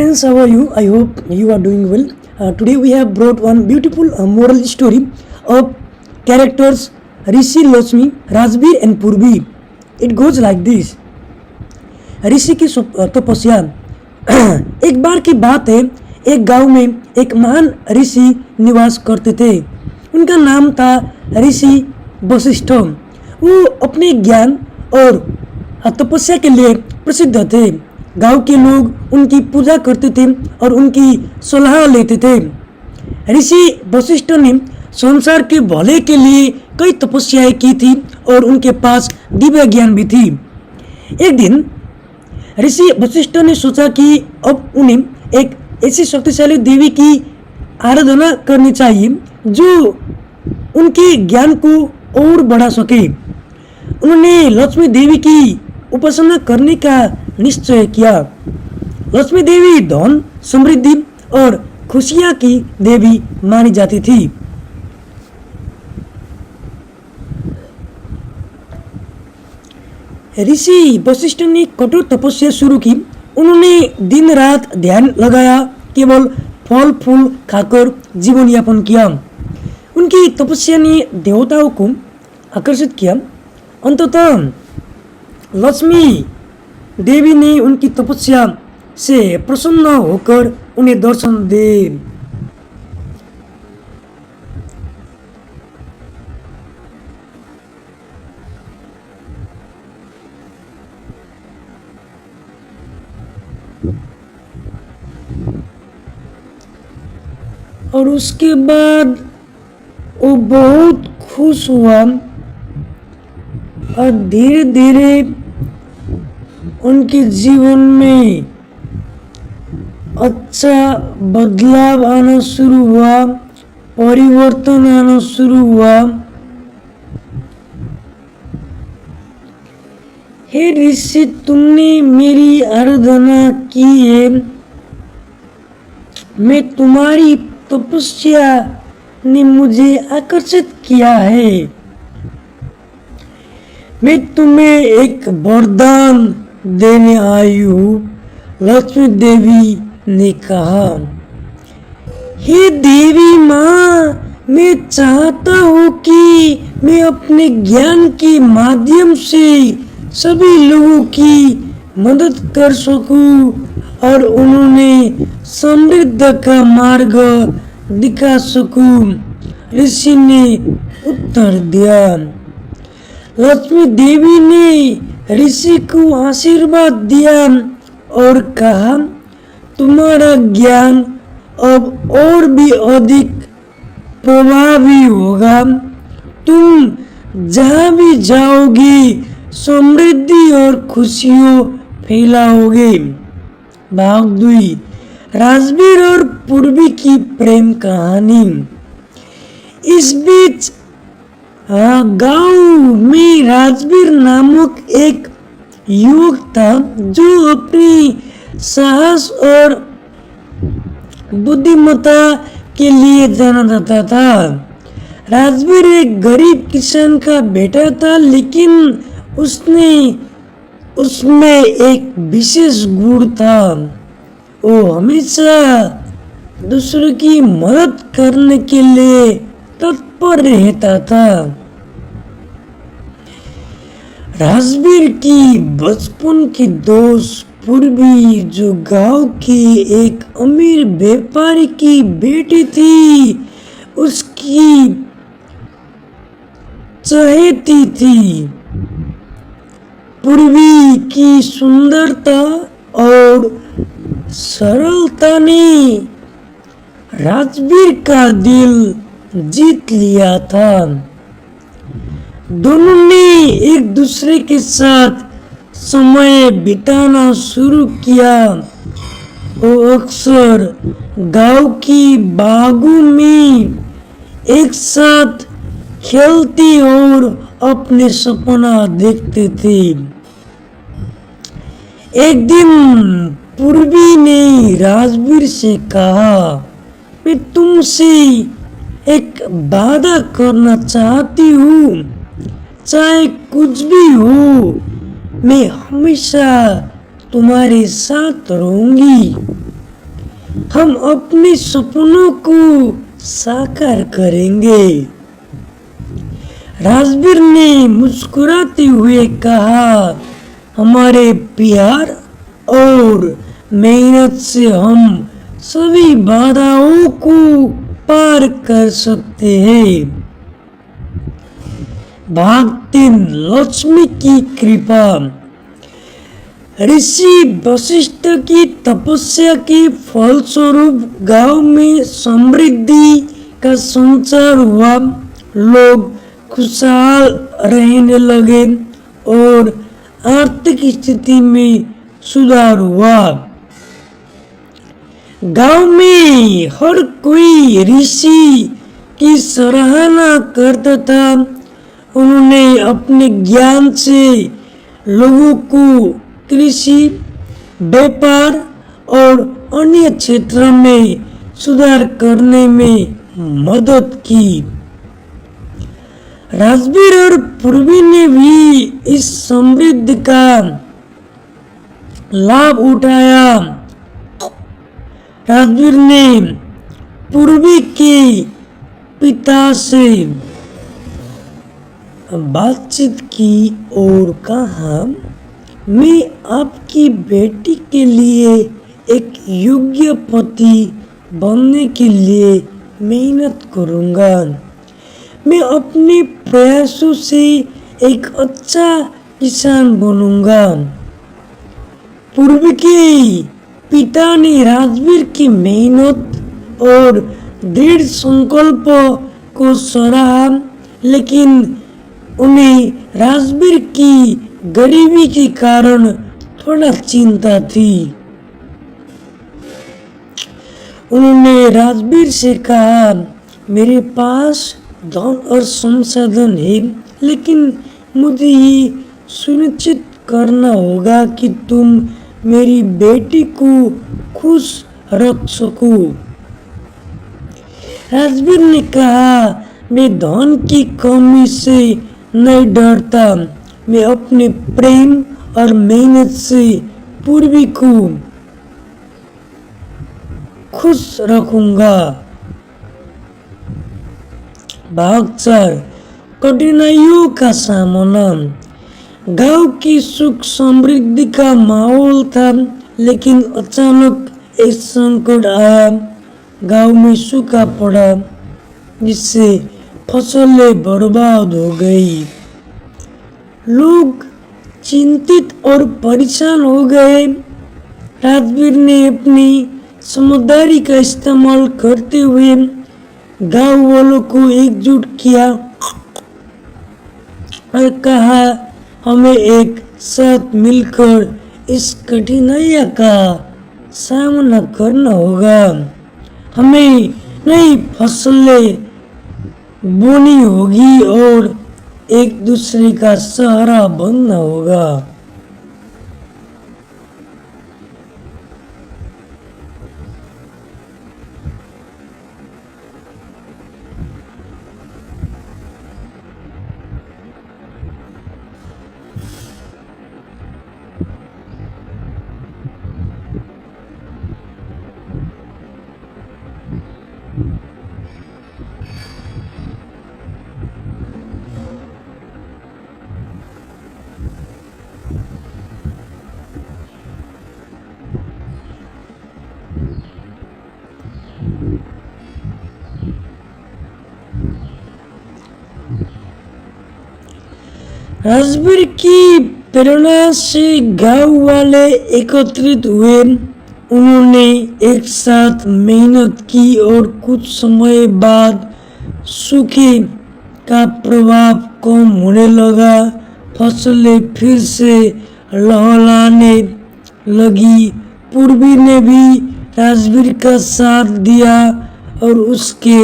friends, how are you? I hope you are doing well. Today we have brought one beautiful moral story of characters Rishi, Lakshmi, Rajbir and Purvi. It goes like this. ऋषि की तपस्या। एक बार की बात है, एक गांव में एक महान ऋषि निवास करते थे। उनका नाम था ऋषि वशिष्ठ। वो अपने ज्ञान और तपस्या के लिए प्रसिद्ध थे। गांव के लोग उनकी पूजा करते थे और उनकी सलाह लेते थे। ऋषि वशिष्ठ ने संसार के भले के लिए कई तपस्याएं की थी और उनके पास दिव्य ज्ञान भी थी। एक दिन ऋषि वशिष्ठ ने सोचा कि अब उन्हें एक ऐसी शक्तिशाली देवी की आराधना करनी चाहिए जो उनके ज्ञान को और बढ़ा सके। उन्होंने लक्ष्मी देवी की उपासना करने का निश्चय किया। लक्ष्मी देवी धन, समृद्धि और खुशियां की देवी मानी जाती थी। ऋषि वशिष्ठ ने कठोर तपस्या शुरू की। उन्होंने दिन रात ध्यान लगाया, केवल फल फूल खाकर जीवन यापन किया। उनकी तपस्या ने देवताओं को आकर्षित किया। अंततः लक्ष्मी देवी ने उनकी तपस्या से प्रसन्न होकर उन्हें दर्शन दे। और उसके बाद वो बहुत खुश हुआ और धीरे धीरे उनके जीवन में अच्छा बदलाव आना शुरू हुआ, परिवर्तन आना शुरू हुआ। हे ऋषि, तुमने मेरी आराधना की है। मैं तुम्हारी तपस्या ने मुझे आकर्षित किया है। मैं तुम्हें एक वरदान देने आई हूँ। लक्ष्मी देवी ने कहा, हे देवी माँ, मैं चाहता हूँ कि मैं अपने ज्ञान के माध्यम से सभी लोगों की मदद कर सकूं और उन्होंने समृद्धि का मार्ग दिखा सकूं। ऋषि ने उत्तर दिया। लक्ष्मी देवी ने ऋषि को आशीर्वाद दिया और कहा, तुम्हारा ज्ञान अब और भी अधिक प्रभावी होगा। तुम जहाँ भी जाओगे समृद्धि और खुशियों फैलाओगे। भाग 2, राजबीर और पूर्वी की प्रेम कहानी। इस बीच गांव में राजबीर नामक एक युवक था जो अपनी साहस और बुद्धिमत्ता के लिए जाना जाता था। राजबीर एक गरीब किसान का बेटा था, लेकिन उसमें एक विशेष गुण था। वो हमेशा दूसरों की मदद करने के लिए तत्पर रहता था। राजबीर की बचपन की दोस्त पूर्वी, जो गांव की एक अमीर व्यापारी की बेटी थी, उसकी चहेती थी। पूर्वी की सुंदरता और सरलता ने राजबीर का दिल जीत लिया था। दोनों ने एक दूसरे के साथ समय बिताना शुरू किया। वो अक्सर गांव की बागों में एक साथ खेलती और अपने सपना देखते थे। एक दिन पूर्वी ने राजबीर से कहा, मैं तुमसे एक वादा करना चाहती हूँ। चाहे कुछ भी हो, मैं हमेशा तुम्हारे साथ रहूंगी। हम अपने सपनों को साकार करेंगे। राजवीर ने मुस्कुराते हुए कहा, हमारे प्यार और मेहनत से हम सभी बाधाओं को पार कर सकते हैं। भाग 3, लक्ष्मी की कृपा। ऋषि वशिष्ठ की तपस्या के फलस्वरूप गांव में समृद्धि का संचार हुआ। लोग खुशहाल रहने लगे और आर्थिक स्थिति में सुधार हुआ। गांव में हर कोई ऋषि की सराहना करता था। उन्होंने अपने ज्ञान से लोगों को कृषि, व्यापार और अन्य क्षेत्रों में सुधार करने में मदद की। राजवीर और पूर्वी ने भी इस समृद्धि का लाभ उठाया। राजवीर ने पूर्वी के पिता से बातचीत की और कहा, मैं आपकी बेटी के लिए एक योग्य पति बनने के लिए मेहनत करूंगा। मैं अपने प्रयासों से एक अच्छा किसान बनूंगा। पूर्व के पिता ने राजवीर की मेहनत और दृढ़ संकल्प को सराहा, लेकिन उन्हें राजवीर की गरीबी के कारण थोड़ा चिंता थी। उन्होंने राजवीर से कहा, मेरे पास धन और संसाधन है, लेकिन मुझे ये सुनिश्चित करना होगा कि तुम मेरी बेटी को खुश रख सको। राजवीर ने कहा, मैं धन की कमी से नहीं डरता। मैं अपने प्रेम और मेहनत से पूर्वी को खुश रखूंगा। भाग 4, कठिनाइयों का सामना। गांव की सुख समृद्धि का माहौल था, लेकिन अचानक एक संकट आया। गांव में सूखा पड़ा, जिससे फसलें बर्बाद हो गई। लोग चिंतित और परेशान हो गए। राजवीर ने अपनी समझदारी का इस्तेमाल करते हुए गांव वालों को एकजुट किया और कहा, हमें एक साथ मिलकर इस कठिनाई का सामना करना होगा। हमें नई फसलें बोनी होगी और एक दूसरे का सहारा बनना होगा। राजवीर की प्रेरणा से गांव वाले एकत्रित हुए। उन्होंने एक साथ मेहनत की और कुछ समय बाद सूखे का प्रभाव कम होने लगा। फसलें फिर से लहलाने लगी। पूर्वी ने भी राजवीर का साथ दिया और उसके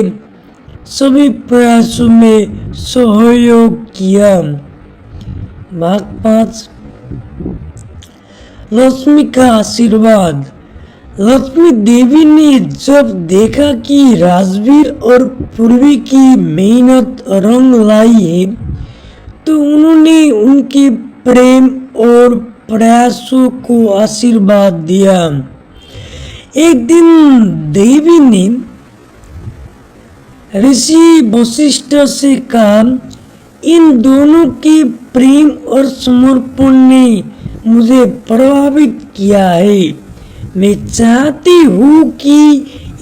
सभी प्रयासों में सहयोग किया। भाग 5, लक्ष्मी का आशीर्वाद। लक्ष्मी देवी ने जब देखा कि राजवीर और पूर्वी की मेहनत रंग लाई है, तो उन्होंने उनके प्रेम और प्रयासों को आशीर्वाद दिया। एक दिन देवी ने ऋषि वशिष्ठ से कहा, इन दोनों के प्रेम और समर्पण ने मुझे प्रभावित किया है। मैं चाहती हूँ कि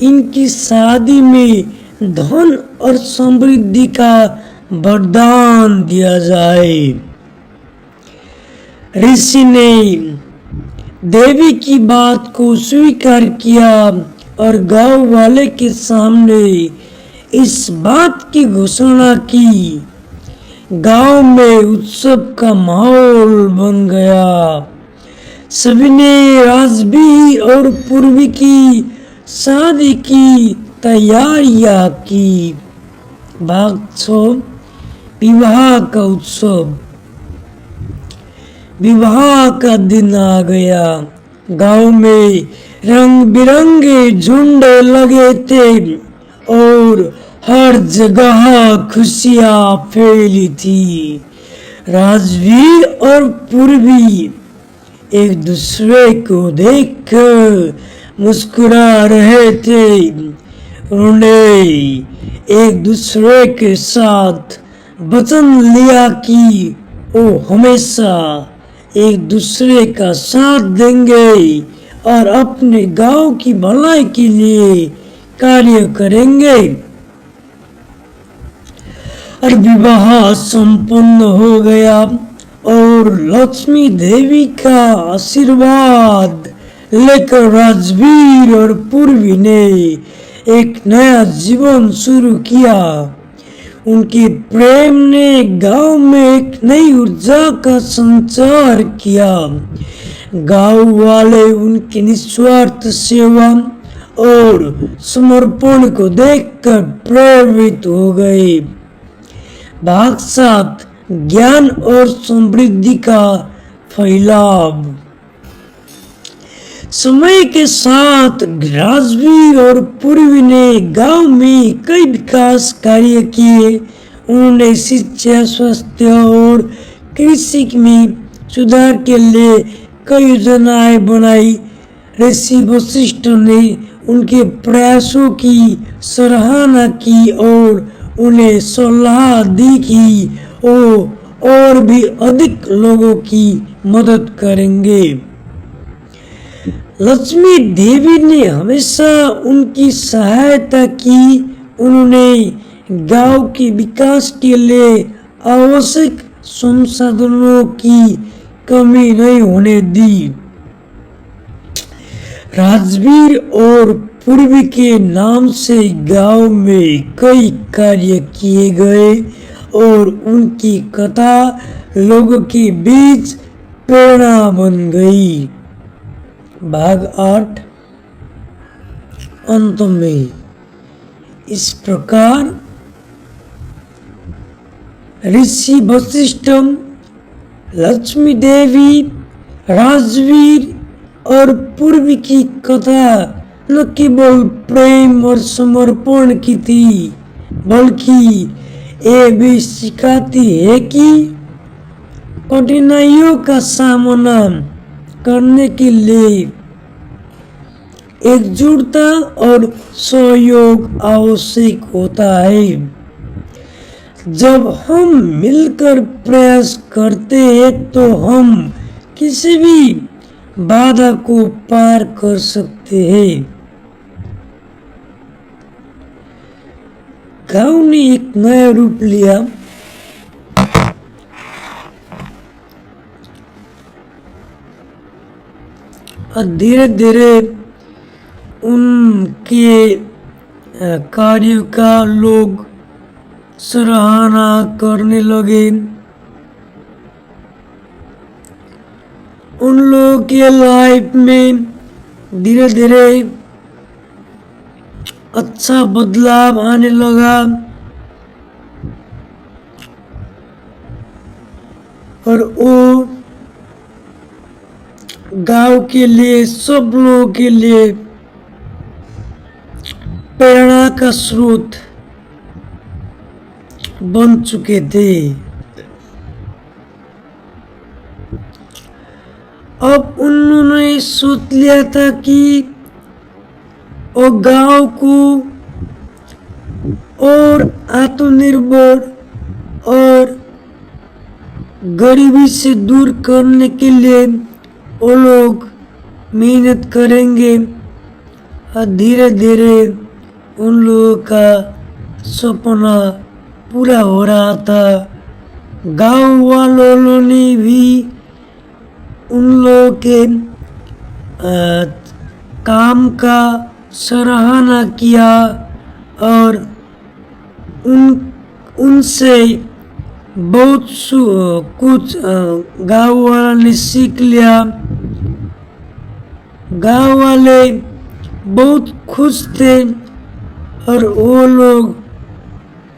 इनकी शादी में धन और समृद्धि का वरदान दिया जाए। ऋषि ने देवी की बात को स्वीकार किया और गांव वाले के सामने इस बात की घोषणा की। गांव में उत्सव का माहौल बन गया। सभी ने राजवीर और पूर्वी की शादी की तैयारियां की। भाग 6 विवाह का उत्सव। विवाह का दिन आ गया। गांव में रंग बिरंगे झुंड लगे थे और हर जगह खुशियां फैली थी। राजवीर और पूर्वी एक दूसरे को देखकर मुस्कुरा रहे थे। उन्होंने एक दूसरे के साथ वचन लिया कि वो हमेशा एक दूसरे का साथ देंगे और अपने गांव की भलाई के लिए कार्य करेंगे। और विवाह संपन्न हो गया और लक्ष्मी देवी का आशीर्वाद लेकर राजवीर और पूर्वी ने एक नया जीवन शुरू किया। उनके प्रेम ने गांव में एक नई ऊर्जा का संचार किया। गांव वाले उनकी निस्वार्थ सेवा और समर्पण को देखकर प्रेरित हो गए। भाग 7 ज्ञान और समृद्धि का फैलाव। समय के साथ राजवीर और पूर्वी ने गांव में कई विकास कार्य किए। उन्होंने शिक्षा, स्वास्थ्य और कृषि में सुधार के लिए कई योजनाएं बनाई। ऋषि वशिष्ठ ने उनके प्रयासों की सराहना की और उन्हें सलाह दी कि वो और भी अधिक लोगों की मदद करेंगे। लक्ष्मी देवी ने हमेशा उनकी सहायता की। उन्होंने गांव के विकास के लिए आवश्यक संसाधनों की कमी नहीं होने दी। राजवीर और पूर्वी के नाम से गांव में कई कार्य किए गए और उनकी कथा लोगों के बीच प्रेरणा बन गई। भाग 8 अंत में। इस प्रकार ऋषि वशिष्ठ, लक्ष्मी देवी, राजवीर और पूर्वी की कथा न केवल प्रेम और समर्पण की थी, बल्कि ये भी सिखाती है कि कठिनाइयों का सामना करने के लिए एकजुटता और सहयोग आवश्यक होता है। जब हम मिलकर प्रयास करते हैं तो हम किसी भी बाधा को पार कर सकते हैं। गांव ने एक नया रूप लिया। और धीरे धीरे उनके कार्य का लोग सराहना करने लगे। उन लोगों के लाइफ में धीरे धीरे अच्छा बदलाव आने लगा और वो गांव के लिए, सब लोगों के लिए प्रेरणा का स्रोत बन चुके थे। अब उन्होंने सोच लिया था कि और गांव को और आत्मनिर्भर और गरीबी से दूर करने के लिए वो लोग मेहनत करेंगे और धीरे धीरे उन लोगों का सपना पूरा हो रहा था। गांव वालों ने भी उन लोगों के काम का सराहना किया और उनसे बहुत कुछ गांव वालों ने सीख लिया। गांव वाले बहुत खुश थे और वो लोग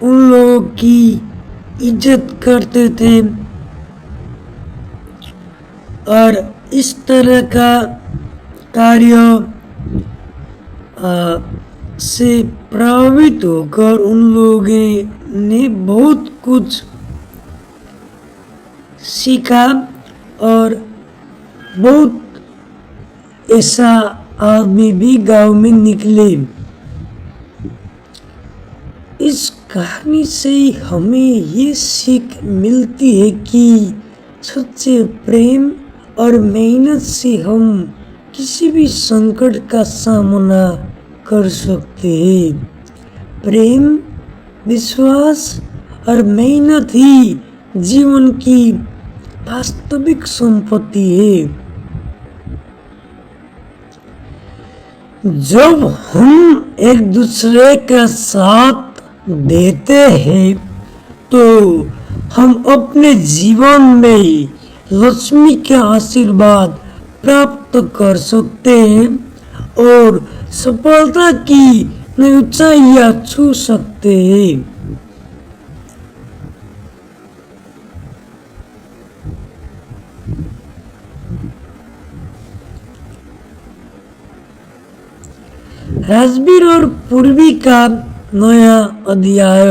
उन लोगों की इज्जत करते थे और इस तरह का कार्य से प्रभावित होकर उन लोगों ने बहुत कुछ सीखा और बहुत ऐसा आदमी भी गांव में निकले। इस कहानी से हमें ये सीख मिलती है कि सच्चे प्रेम और मेहनत से हम किसी भी संकट का सामना कर सकते हैं। प्रेम, विश्वास और मेहनत ही जीवन की वास्तविक संपत्ति है। जब हम एक दूसरे का साथ देते हैं तो हम अपने जीवन में लक्ष्मी का आशीर्वाद प्राप्त कर सकते हैं और सफलता की नई ऊंचाइयां छू सकते हैं। राजवीर और पूर्वी का नया अध्याय।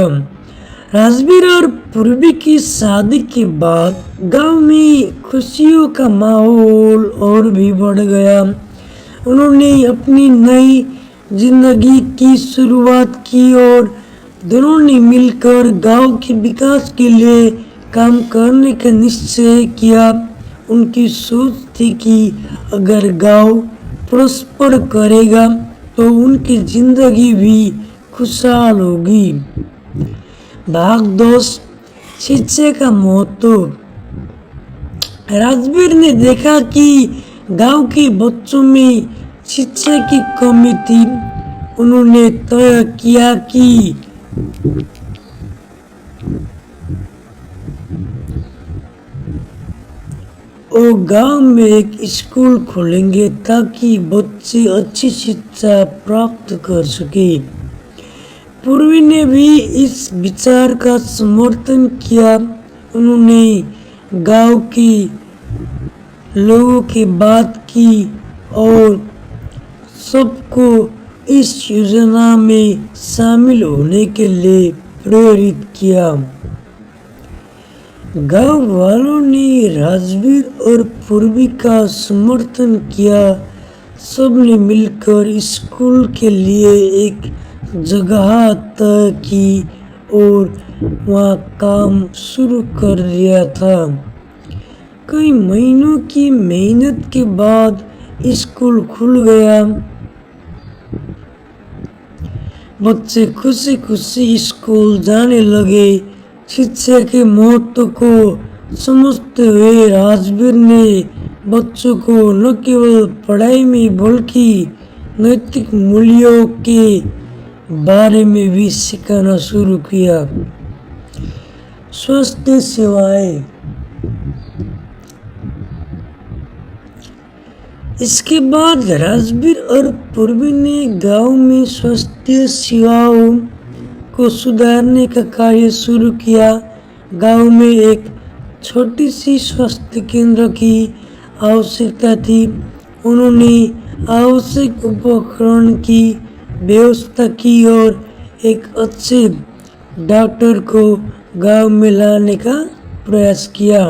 राजवीर और पूर्वी की शादी के बाद गांव में खुशियों का माहौल और भी बढ़ गया। उन्होंने अपनी नई जिंदगी की शुरुआत की और दोनों ने मिलकर गांव के विकास के लिए काम करने का निश्चय किया। उनकी सोच थी कि अगर गांव प्रॉस्पर करेगा तो उनकी जिंदगी भी खुशहाल होगी। भाग 2, शिक्षा का महत्व। राजवीर ने देखा कि गांव के बच्चों में शिक्षा की कमी थी। उन्होंने तय किया कि वो गांव में एक स्कूल खोलेंगे ताकि बच्चे अच्छी शिक्षा प्राप्त कर सके। पूर्वी ने भी इस विचार का समर्थन किया। उन्होंने गांव के लोगों की बात की और सबको इस योजना में शामिल होने के लिए प्रेरित किया। गांव वालों ने राजवीर और पूर्वी का समर्थन किया। सबने मिलकर स्कूल के लिए एक जगह तय की और वहाँ काम शुरू कर दिया था। कई महीनों की मेहनत के बाद स्कूल खुल गया। बच्चे खुशी खुशी स्कूल जाने लगे। शिक्षा के महत्व को समझते हुए राजवीर ने बच्चों को न केवल पढ़ाई में बल्कि नैतिक मूल्यों के बारे में भी सिखाना शुरू किया। स्वास्थ्य सेवाएं। इसके बाद राजवीर और पूर्वी ने गांव में स्वास्थ्य सेवाओं को सुधारने का कार्य शुरू किया। गांव में एक छोटी सी स्वास्थ्य केंद्र की आवश्यकता थी। उन्होंने आवश्यक उपकरण की व्यवस्था की और एक अच्छे डॉक्टर को गांव में लाने का प्रयास किया।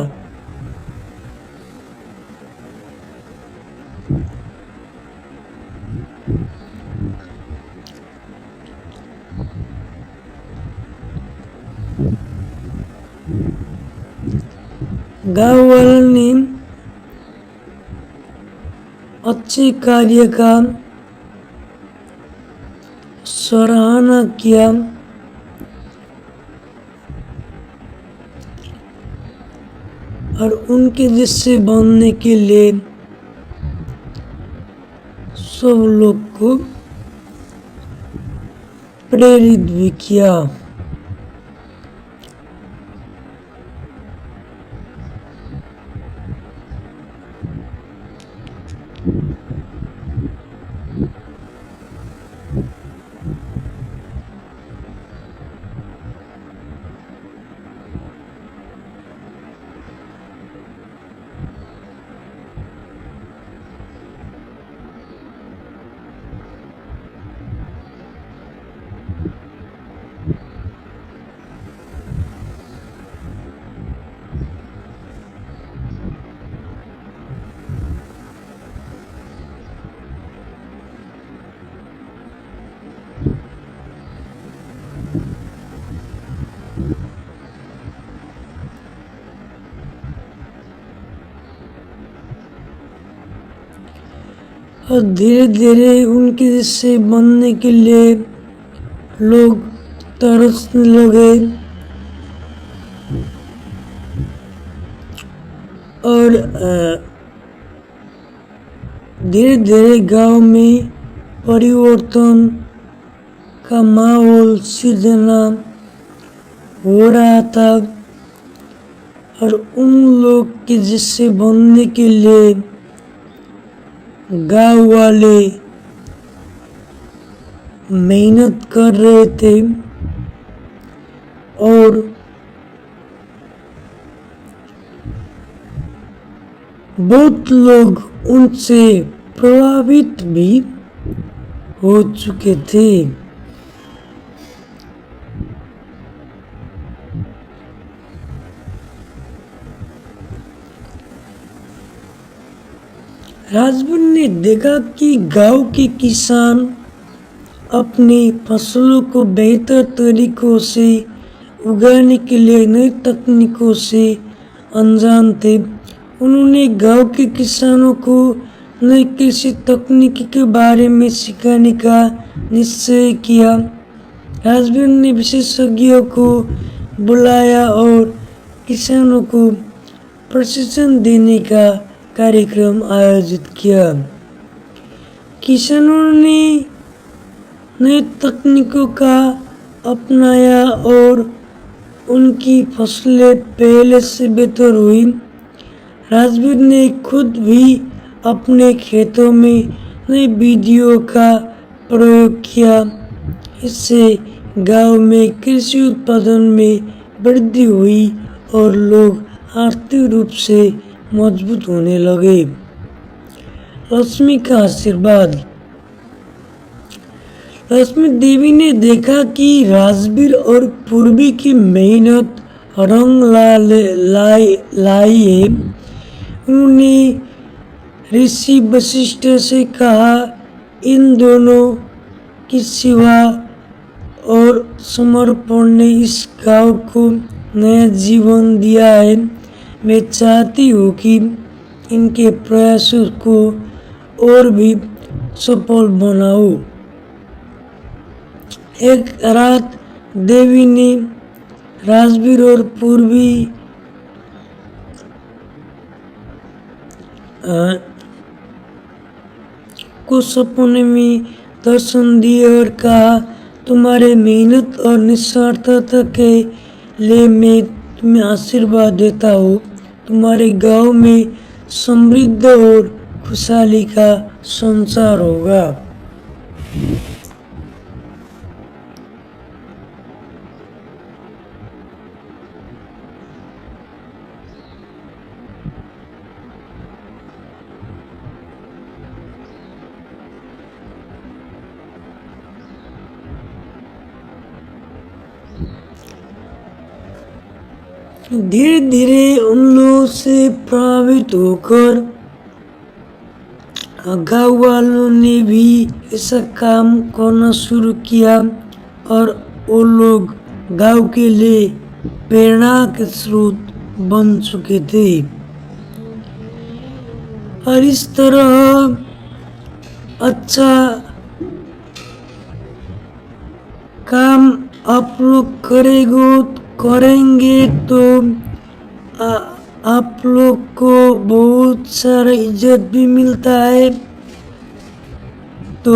गांव वालों ने अच्छे कार्य का सराहना किया और उनके जैसे बनने के लिए सब लोग को प्रेरित भी किया। और धीरे धीरे उनके जैसे बनने के लिए लोग तरसने लगे और धीरे धीरे गांव में परिवर्तन का माहौल सृजना हो रहा था और उन लोग के जैसे बनने के लिए गांव वाले मेहनत कर रहे थे और बहुत लोग उनसे प्रभावित भी हो चुके थे। राजवीर ने देखा कि गांव के किसान अपनी फसलों को बेहतर तरीकों से उगाने के लिए नई तकनीकों से अनजान थे। उन्होंने गांव के किसानों को नई कृषि तकनीक के बारे में सिखाने का निश्चय किया। राजवीर ने विशेषज्ञों को बुलाया और किसानों को प्रशिक्षण देने का कार्यक्रम आयोजित किया। किसानों ने नई तकनीकों का अपनाया और उनकी फसलें पहले से बेहतर हुई। राजवीर ने खुद भी अपने खेतों में नई विधियों का प्रयोग किया। इससे गांव में कृषि उत्पादन में वृद्धि हुई और लोग आर्थिक रूप से मजबूत होने लगे। लक्ष्मी का आशीर्वाद। लक्ष्मी देवी ने देखा कि राजवीर और पूर्वी की मेहनत रंग लाई है। उन्होंने ऋषि वशिष्ठ से कहा, इन दोनों की सेवा और समर्पण ने इस गांव को नया जीवन दिया है। मैं चाहती हूँ कि इनके प्रयासों को और भी सफल बनाऊं। एक रात देवी ने राजवीर और पूर्वी को सपने में दर्शन दिए और कहा, तुम्हारे मेहनत और निस्वार्थता के लिए मैं तुम्हें आशीर्वाद देता हूँ। तुम्हारे गांव में समृद्ध और खुशहाली का संचार होगा। धीरे धीरे उन लोगों से प्रभावित होकर गांव वालों ने भी ऐसा काम करना शुरू किया और वो लोग गांव के लिए प्रेरणा के स्रोत बन चुके थे। और इस तरह अच्छा काम आप लोग करेंगे तो आप लोग को बहुत सारा इज्जत भी मिलता है। तो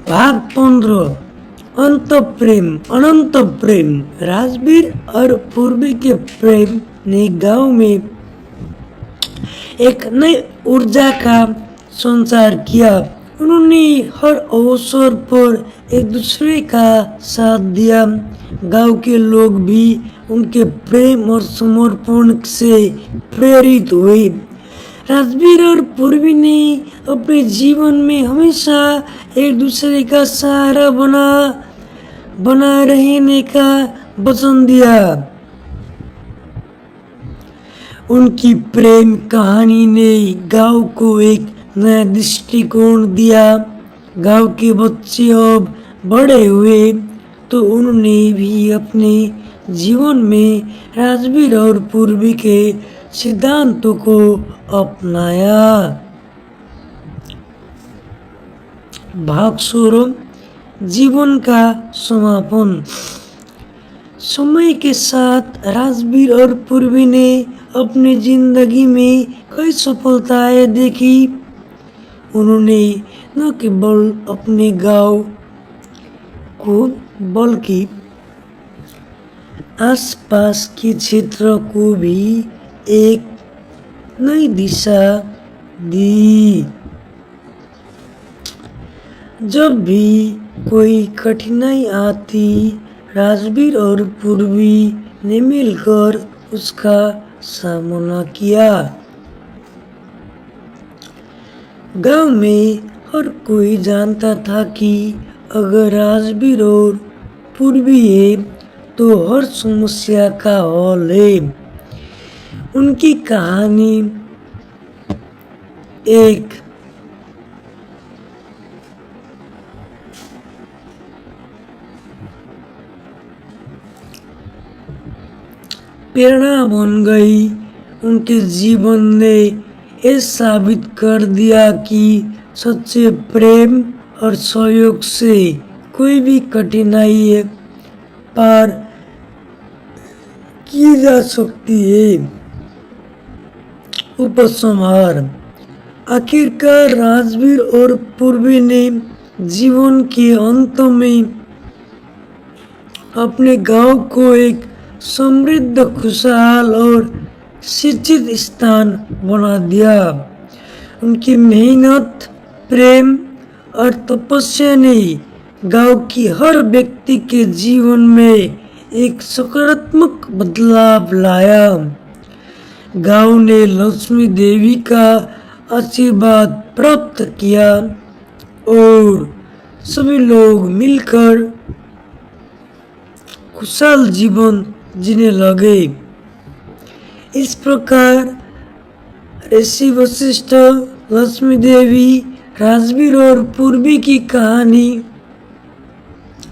भाग 15 अनंत प्रेम। राजवीर और पूर्वी के प्रेम ने गांव में एक नई ऊर्जा का संचार किया। उन्होंने हर अवसर पर एक दूसरे का साथ दिया। गांव के लोग भी उनके प्रेम और समर्पण से प्रेरित हुए। राजवीर और पूर्वी ने अपने जीवन में हमेशा एक दूसरे का सहारा बना रहने का वचन दिया। उनकी प्रेम कहानी ने गांव को एक नया दृष्टिकोण दिया। गांव के बच्चे अब बड़े हुए तो उन्होंने भी अपने जीवन में राजवीर और पूर्वी के सिद्धांतों को अपनाया। भाग 16 जीवन का समापन। समय के साथ राजवीर और पूर्वी ने अपनी जिंदगी में कई सफलताएं देखी। उन्होंने न केवल अपने गांव को बल्कि आसपास के क्षेत्र को भी एक नई दिशा दी। जब भी कोई कठिनाई आती, राजवीर और पूर्वी ने मिलकर उसका सामना किया। गांव में हर कोई जानता था कि अगर राजवीर और पूर्वी है तो हर समस्या का हल है। उनकी कहानी एक प्रेरणा बन गई। उनके जीवन ने ये साबित कर दिया कि सच्चे प्रेम और सहयोग से कोई भी कठिनाई पार की जा सकती है। उपसंहार। आखिरकार राजवीर और पूर्वी ने जीवन के अंत में अपने गांव को एक समृद्ध, खुशहाल और शिक्षित स्थान बना दिया। उनकी मेहनत, प्रेम और तपस्या ने गांव की हर व्यक्ति के जीवन में एक सकारात्मक बदलाव लाया। गांव ने लक्ष्मी देवी का आशीर्वाद प्राप्त किया और सभी लोग मिलकर खुशहाल जीवन जीने लगे। इस प्रकार ऋषि वशिष्ठ, लक्ष्मी देवी, राजवीर और पूर्वी की कहानी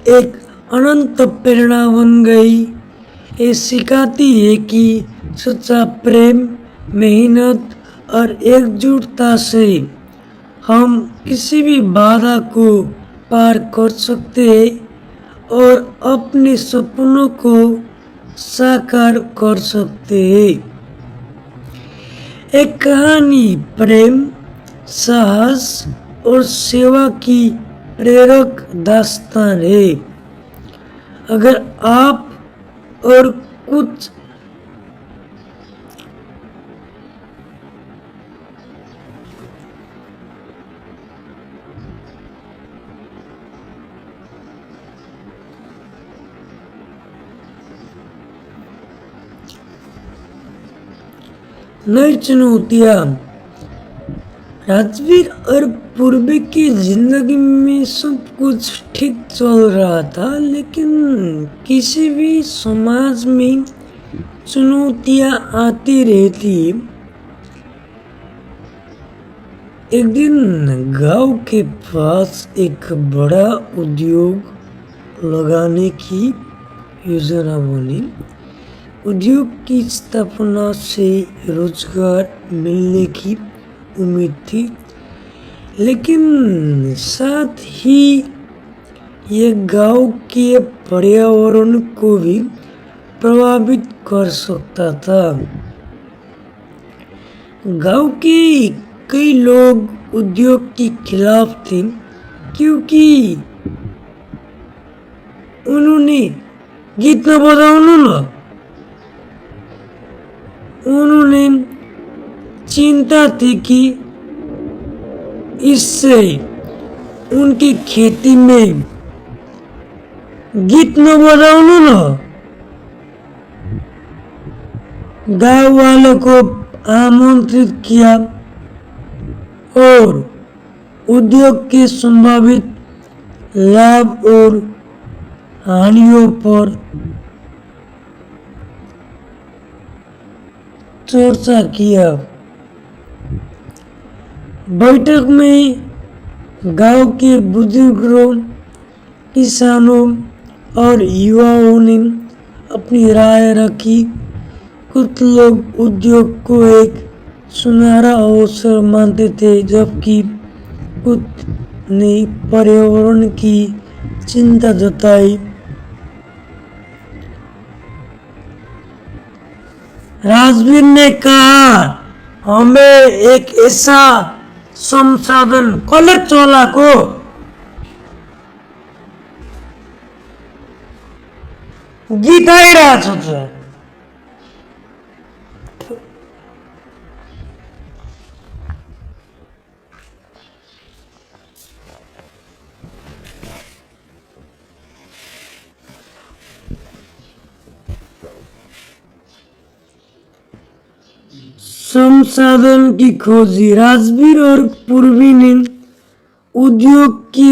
एक अनंत प्रेरणा बन गई। ये सिखाती है कि सच्चा प्रेम, मेहनत और एकजुटता से हम किसी भी बाधा को पार कर सकते हैं और अपने सपनों को साकार कर सकते हैं। एक कहानी प्रेम, साहस और सेवा की प्रेरक दास्तान है। अगर आप और कुछ नई चुनौतियां। राजवीर और पूर्वी की जिंदगी में सब कुछ ठीक चल रहा था, लेकिन किसी भी समाज में चुनौतियां आती रहती। एक दिन गांव के पास एक बड़ा उद्योग लगाने की योजना बनी। उद्योग की स्थापना से रोजगार मिलने की उम्मीद थी, लेकिन साथ ही ये गांव के पर्यावरण को भी प्रभावित कर सकता था। गांव के कई लोग उद्योग के खिलाफ थे, क्योंकि उन्होंने गीत न बजाओ ना, उन्होंने चिंता थी कि इससे उनकी खेती में गीत न बजाओ ना। गांव वालों को आमंत्रित किया और उद्योग के संभावित लाभ और हानियों पर चर्चा किया। बैठक में गांव के बुजुर्गों, किसानों और युवाओं ने अपनी राय रखी। कुछ लोग उद्योग को एक सुनहरा अवसर मानते थे, जबकि कुछ ने पर्यावरण की चिंता जताई। राजवीर ने कहा, हमें एक ऐसा संसाधन कॉलेज चला को गीता ही रहा था। संसाधन की खोजी। राजवीर और पूर्वी ने उद्योग के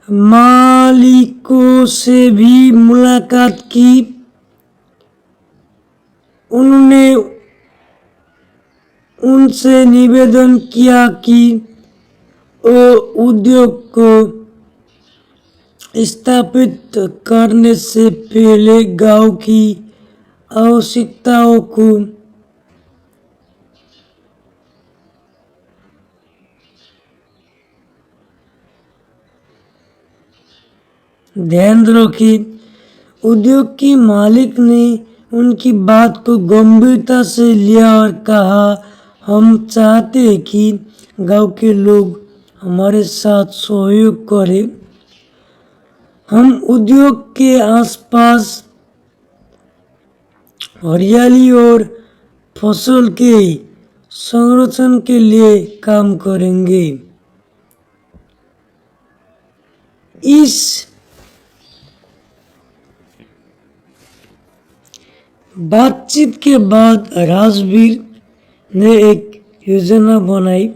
मालिकों से भी मुलाकात की। उन्होंने उनसे निवेदन किया कि वो उद्योग को स्थापित करने से पहले गांव की आवश्यकताओं को ध्यान रखे। उद्योग के मालिक ने उनकी बात को गंभीरता से लिया और कहा, हम चाहते हैं कि गांव के लोग हमारे साथ सहयोग करें। हम उद्योग के आसपास हरियाली और फसल के संरक्षण के लिए काम करेंगे। इस बातचीत के बाद राजवीर ने एक योजना बनाई।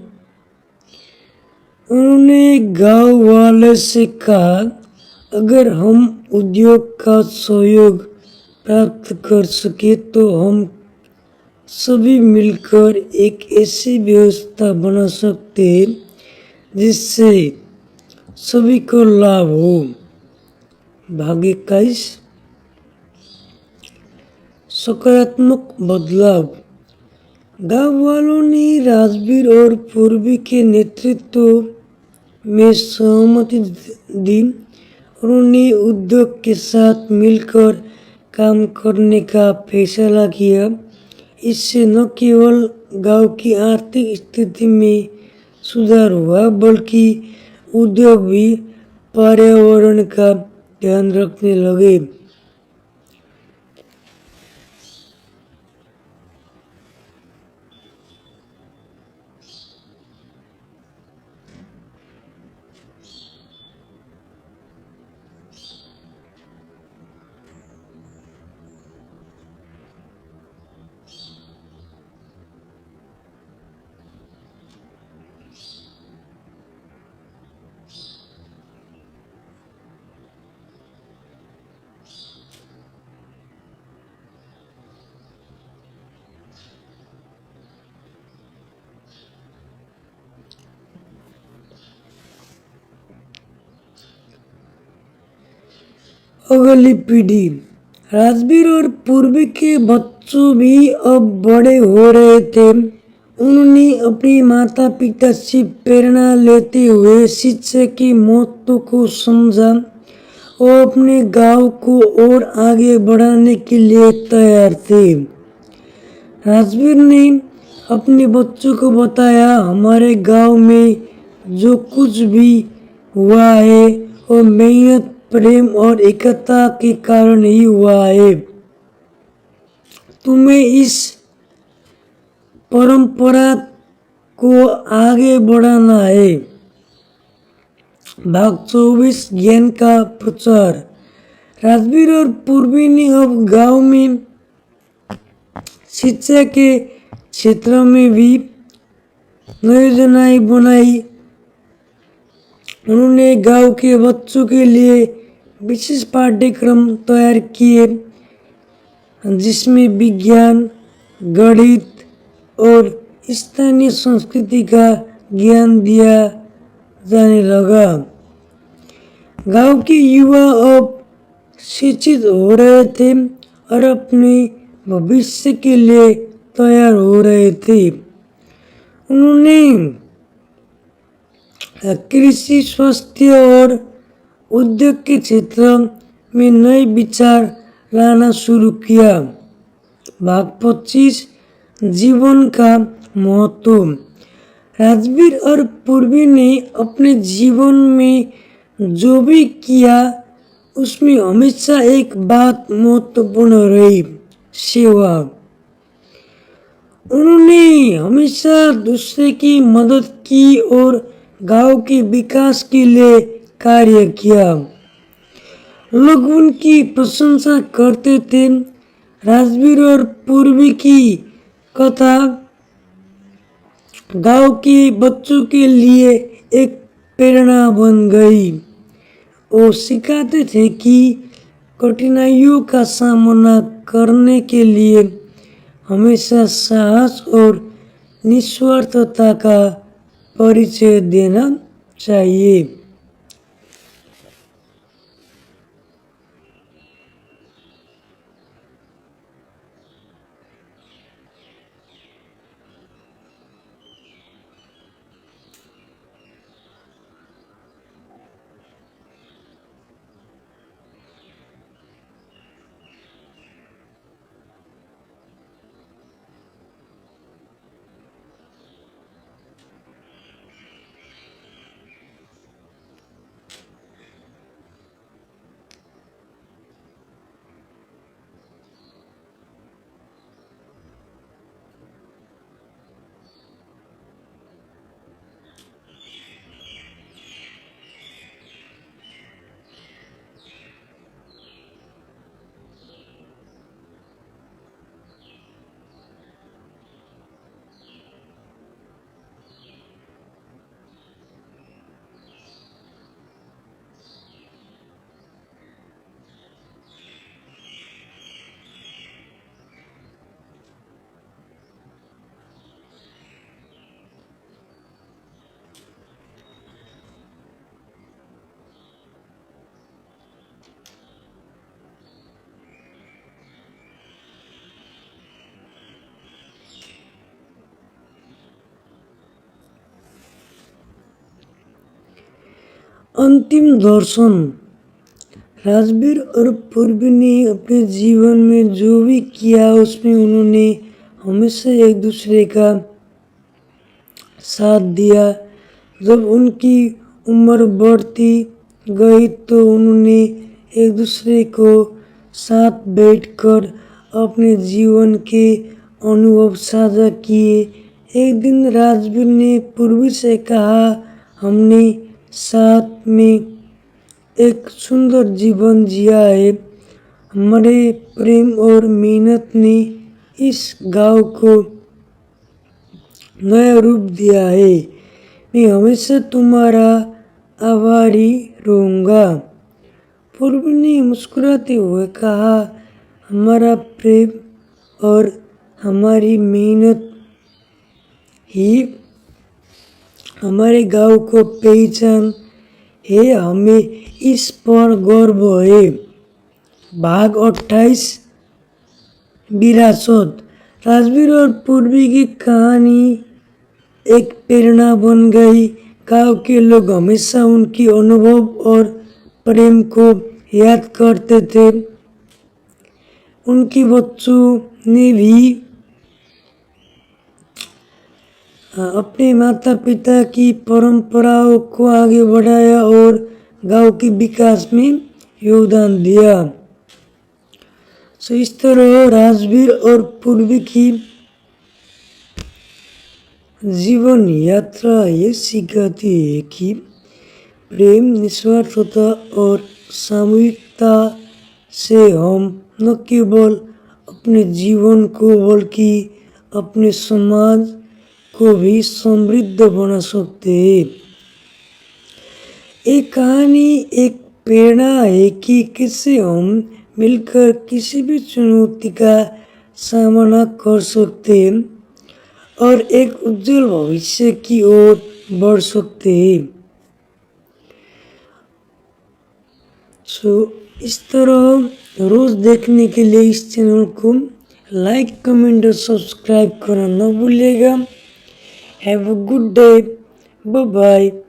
उन्होंने गांव वाले से कहा, अगर हम उद्योग का सहयोग प्राप्त कर सके तो हम सभी मिलकर एक ऐसी व्यवस्था बना सकते हैं जिससे सभी को लाभ हो। भाग 21, सकारात्मक बदलाव। गांव वालों ने राजवीर और पूर्वी के नेतृत्व में सहमति दी। उन्होंने उद्योग के साथ मिलकर काम करने का फैसला किया। इससे न केवल गांव की आर्थिक स्थिति में सुधार हुआ, बल्कि उद्योग भी पर्यावरण का ध्यान रखने लगे। अगली पीढ़ी। राजवीर और पूर्वी के बच्चों भी अब बड़े हो रहे थे। उन्होंने अपने माता पिता से प्रेरणा लेते हुए शिक्षा की महत्व को समझा और अपने गांव को और आगे बढ़ाने के लिए तैयार थे। राजवीर ने अपने बच्चों को बताया, हमारे गांव में जो कुछ भी हुआ है वो मेहनत, प्रेम और एकता के कारण ही हुआ है। तुम्हें इस परंपरा को आगे बढ़ाना है। भाग 24 ज्ञान का प्रचार। राजवीर और पूर्वी ने अब गांव में शिक्षा के क्षेत्र में भी योजनाएं बनाई। उन्होंने गांव के बच्चों के लिए विशेष पाठ्यक्रम तैयार किए जिसमें विज्ञान, गणित और स्थानीय संस्कृति का ज्ञान दिया जाने लगा। गांव के युवा अब शिक्षित हो रहे थे और अपने भविष्य के लिए तैयार हो रहे थे। उन्होंने कृषि, स्वास्थ्य और उद्योग के क्षेत्र में नए विचार लाना शुरू किया। भाग 25 जीवन का महत्व। राजवीर और पूर्वी ने अपने जीवन में जो भी किया उसमें हमेशा एक बात महत्वपूर्ण रही, सेवा। उन्होंने हमेशा दूसरे की मदद की और गांव के विकास के लिए कार्य किया। लोग उनकी प्रशंसा करते थे। राजवीर और पूर्वी की कथा गांव के बच्चों के लिए एक प्रेरणा बन गई। वो सिखाते थे कि कठिनाइयों का सामना करने के लिए हमेशा साहस और निस्वार्थता का परिचय देना चाहिए। अंतिम दर्शन। राजवीर और पूर्वी ने अपने जीवन में जो भी किया उसमें उन्होंने हमेशा एक दूसरे का साथ दिया। जब उनकी उम्र बढ़ती गई तो उन्होंने एक दूसरे को साथ बैठकर अपने जीवन के अनुभव साझा किए। एक दिन राजवीर ने पूर्वी से कहा, हमने साथ में एक सुंदर जीवन जिया है। हमारे प्रेम और मेहनत ने इस गांव को नया रूप दिया है। मैं हमेशा तुम्हारा आभारी रहूँगा। पूर्वी ने मुस्कुराते हुए कहा, हमारा प्रेम और हमारी मेहनत ही हमारे गांव को पहचान है। हमें इस पर गर्व है। भाग 28 विरासत। राजवीर और पूर्वी की कहानी एक प्रेरणा बन गई। गांव के लोग हमेशा उनकी अनुभव और प्रेम को याद करते थे। उनके बच्चों ने भी अपने माता पिता की परंपराओं को आगे बढ़ाया और गांव के विकास में योगदान दिया। इस तरह राजवीर और पूर्वी की जीवन यात्रा ये सिखाती है कि प्रेम, निस्वार्थता और सामूहिकता से हम न केवल अपने जीवन को बल्कि अपने समाज को भी समृद्ध बना सकते हैं। एक कहानी एक प्रेरणा है कि कैसे हम मिलकर किसी भी चुनौती का सामना कर सकते हैं और एक उज्जवल भविष्य की ओर बढ़ सकते हैं। इस तरह रोज देखने के लिए इस चैनल को लाइक, कमेंट और सब्सक्राइब करना न भूलिएगा। Have a good day, bye bye.